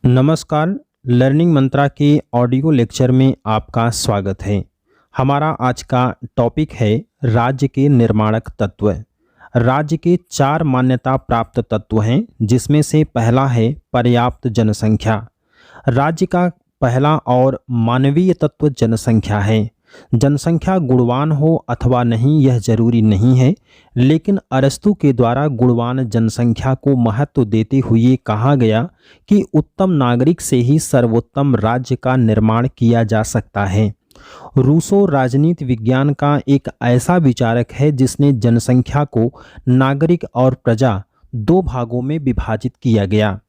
नमस्कार। लर्निंग मंत्रा के audio lecture में आपका स्वागत है। हमारा आज का टॉपिक है राज्य के निर्माणक तत्व। राज्य के 4 मान्यता प्राप्त तत्व हैं, जिसमें से पहला है पर्याप्त जनसंख्या। राज्य का पहला और मानवीय तत्व जनसंख्या है। जनसंख्या गुणवान हो अथवा नहीं यह जरूरी नहीं है, लेकिन अरस्तु के द्वारा गुणवान जनसंख्या को महत्व देते हुए कहा गया कि उत्तम नागरिक से ही सर्वोत्तम राज्य का निर्माण किया जा सकता है। रूसो राजनीति विज्ञान का एक ऐसा विचारक है जिसने जनसंख्या को नागरिक और प्रजा 2 भागों में विभाजित किया गया।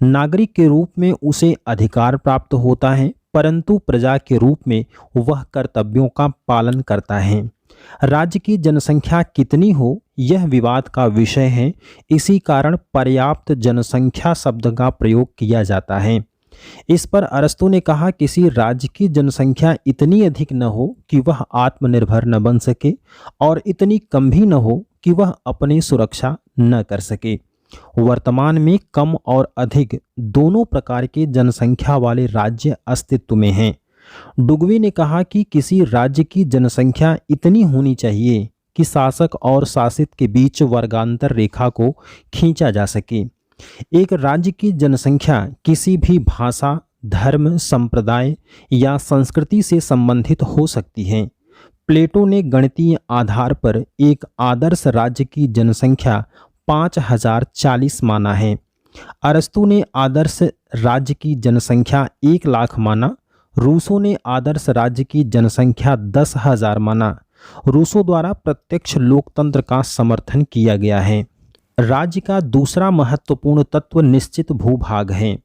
नागरिक के रूप में उसे अधिकार प्राप्त होता है, परंतु प्रजा के रूप में वह कर्तव्यों का पालन करता है। राज्य की जनसंख्या कितनी हो यह विवाद का विषय है। इसी कारण पर्याप्त जनसंख्या शब्द का प्रयोग किया जाता है। इस पर अरस्तु ने कहा, किसी राज्य की जनसंख्या इतनी अधिक न हो कि वह आत्मनिर्भर न बन सके और इतनी कम भी न हो कि वह अपनी सुरक्षा न कर सके। वर्तमान में कम और अधिक दोनों प्रकार के जनसंख्या वाले राज्य अस्तित्व में हैं। डुगवी ने कहा कि किसी राज्य की जनसंख्या इतनी होनी चाहिए कि शासक और शासित के बीच वर्गांतर रेखा को खींचा जा सके। एक राज्य की जनसंख्या किसी भी भाषा, धर्म, संप्रदाय या संस्कृति से संबंधित हो सकती है। प्लेटो ने गणितीय आधार पर एक आदर्श राज्य की जनसंख्या 5040 माना है। अरस्तु ने आदर्श राज्य की जनसंख्या 1 लाख माना। रूसो ने आदर्श राज्य की जनसंख्या 10,000 माना। रूसो द्वारा प्रत्यक्ष लोकतंत्र का समर्थन किया गया है। राज्य का दूसरा महत्वपूर्ण तत्व निश्चित भूभाग है।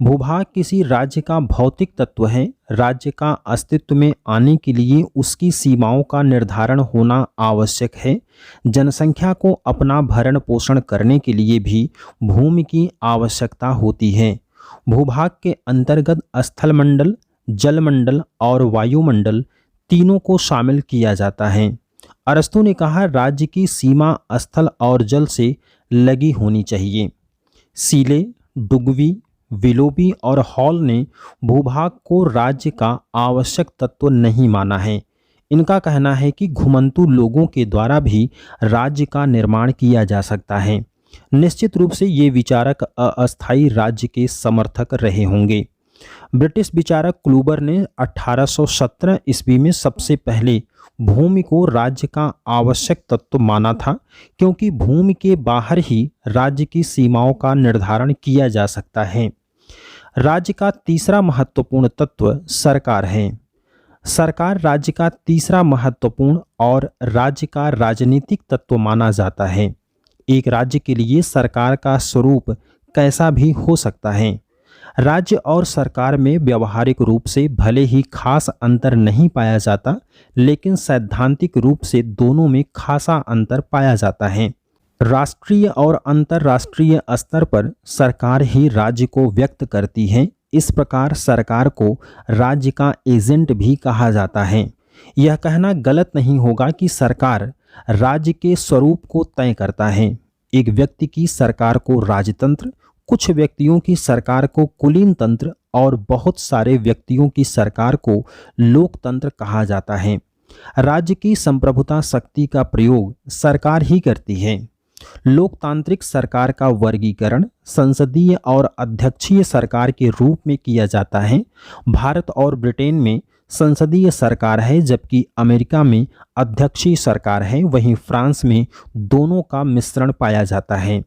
भूभाग किसी राज्य का भौतिक तत्व है। राज्य का अस्तित्व में आने के लिए उसकी सीमाओं का निर्धारण होना आवश्यक है। जनसंख्या को अपना भरण पोषण करने के लिए भी भूमि की आवश्यकता होती है। भूभाग के अंतर्गत स्थलमंडल, जलमंडल और वायुमंडल तीनों को शामिल किया जाता है। अरस्तु ने कहा, राज्य की सीमा स्थल और जल से लगी होनी चाहिए। सीले, डुगवी, विलोबी और हॉल ने भूभाग को राज्य का आवश्यक तत्व नहीं माना है। इनका कहना है कि घुमंतु लोगों के द्वारा भी राज्य का निर्माण किया जा सकता है। निश्चित रूप से ये विचारक अस्थायी राज्य के समर्थक रहे होंगे। ब्रिटिश विचारक क्लूबर ने 1817 ईस्वी में सबसे पहले भूमि को राज्य का आवश्यक तत्व माना था, क्योंकि भूमि के बाहर ही राज्य की सीमाओं का निर्धारण किया जा सकता है। राज्य का तीसरा महत्वपूर्ण तत्व सरकार है। सरकार राज्य का तीसरा महत्वपूर्ण और राज्य का राजनीतिक तत्व माना जाता है। एक राज्य के लिए सरकार का स्वरूप कैसा भी हो सकता है। राज्य और सरकार में व्यवहारिक रूप से भले ही खास अंतर नहीं पाया जाता, लेकिन सैद्धांतिक रूप से दोनों में खासा अंतर पाया जाता है। राष्ट्रीय और अंतर्राष्ट्रीय स्तर पर सरकार ही राज्य को व्यक्त करती है। इस प्रकार सरकार को राज्य का एजेंट भी कहा जाता है। यह कहना गलत नहीं होगा कि सरकार राज्य के स्वरूप को तय करता है। एक व्यक्ति की सरकार को राजतंत्र, कुछ व्यक्तियों की सरकार को कुलीन तंत्र और बहुत सारे व्यक्तियों की सरकार को लोकतंत्र कहा जाता है। राज्य की संप्रभुता शक्ति का प्रयोग सरकार ही करती है। लोकतांत्रिक सरकार का वर्गीकरण संसदीय और अध्यक्षीय सरकार के रूप में किया जाता है। भारत और ब्रिटेन में संसदीय सरकार है, जबकि अमेरिका में अध्यक्षीय सरकार है। वहीं फ्रांस में दोनों का मिश्रण पाया जाता है।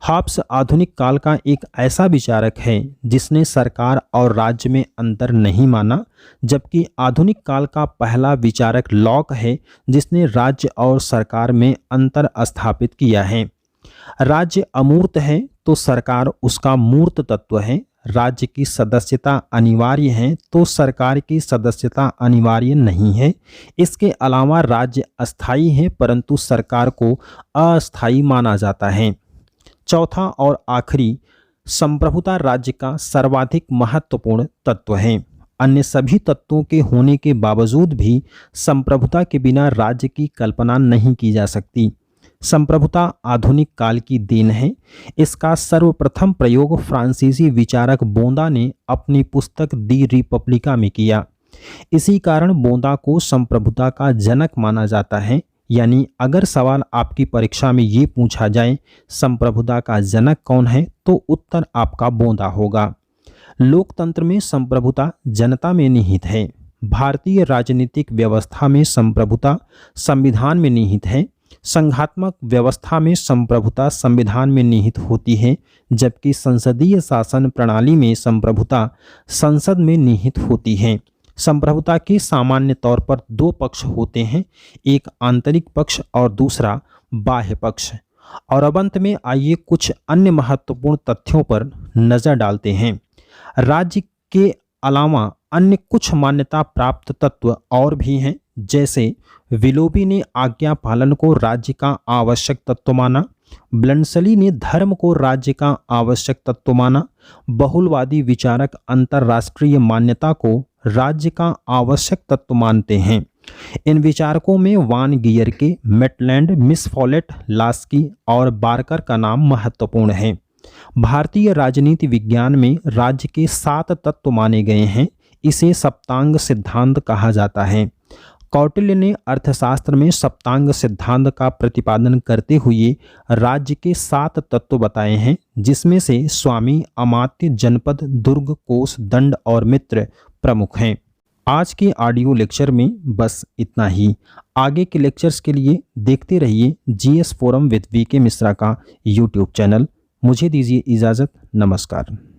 हॉब्स आधुनिक काल का एक ऐसा विचारक है जिसने सरकार और राज्य में अंतर नहीं माना, जबकि आधुनिक काल का पहला विचारक लॉक है जिसने राज्य और सरकार में अंतर स्थापित किया है। राज्य अमूर्त है तो सरकार उसका मूर्त तत्व है। राज्य की सदस्यता अनिवार्य है तो सरकार की सदस्यता अनिवार्य नहीं है। इसके अलावा राज्य अस्थायी है, परंतु सरकार को अस्थायी माना जाता है। चौथा और आखिरी, संप्रभुता राज्य का सर्वाधिक महत्वपूर्ण तत्व है। अन्य सभी तत्वों के होने के बावजूद भी संप्रभुता के बिना राज्य की कल्पना नहीं की जा सकती। संप्रभुता आधुनिक काल की देन है। इसका सर्वप्रथम प्रयोग फ्रांसीसी विचारक बोंदा ने अपनी पुस्तक दी रिपब्लिका में किया। इसी कारण बोंदा को संप्रभुता का जनक माना जाता है। यानी अगर सवाल आपकी परीक्षा में ये पूछा जाए संप्रभुता का जनक कौन है, तो उत्तर आपका बोंदा होगा। लोकतंत्र में संप्रभुता जनता में निहित है। भारतीय राजनीतिक व्यवस्था में संप्रभुता संविधान में निहित है। संघात्मक व्यवस्था में संप्रभुता संविधान में निहित होती है, जबकि संसदीय शासन प्रणाली में संप्रभुता संसद में निहित होती है। संप्रभुता के सामान्य तौर पर दो पक्ष होते हैं, एक आंतरिक पक्ष और दूसरा बाह्य पक्ष। और अब अंत में आइए कुछ अन्य महत्वपूर्ण तथ्यों पर नजर डालते हैं। राज्य के अलावा अन्य कुछ मान्यता प्राप्त तत्व और भी हैं, जैसे विलोबी ने आज्ञा पालन को राज्य का आवश्यक तत्व माना, ब्लंसली ने धर्म को राज्य का आवश्यक तत्व माना, बहुलवादी विचारक अंतर्राष्ट्रीय मान्यता को राज्य का आवश्यक तत्व मानते हैं। इन विचारकों में वान गियर के, मेटलैंड, मिस फॉलेट, लास्की और बार्कर का नाम महत्वपूर्ण है। भारतीय राजनीति विज्ञान में राज्य के 7 तत्व माने गए हैं। इसे सप्तांग सिद्धांत कहा जाता है। कौटिल्य ने अर्थशास्त्र में सप्तांग सिद्धांत का प्रतिपादन करते हुए राज्य के 7 तत्व बताए हैं, जिसमें से स्वामी, अमात्य, जनपद, दुर्ग, कोष, दंड और मित्र प्रमुख हैं। आज के ऑडियो लेक्चर में बस इतना ही। आगे के लेक्चर्स के लिए देखते रहिए GS forum with VK Mishra का यूट्यूब चैनल। मुझे दीजिए इजाज़त। नमस्कार।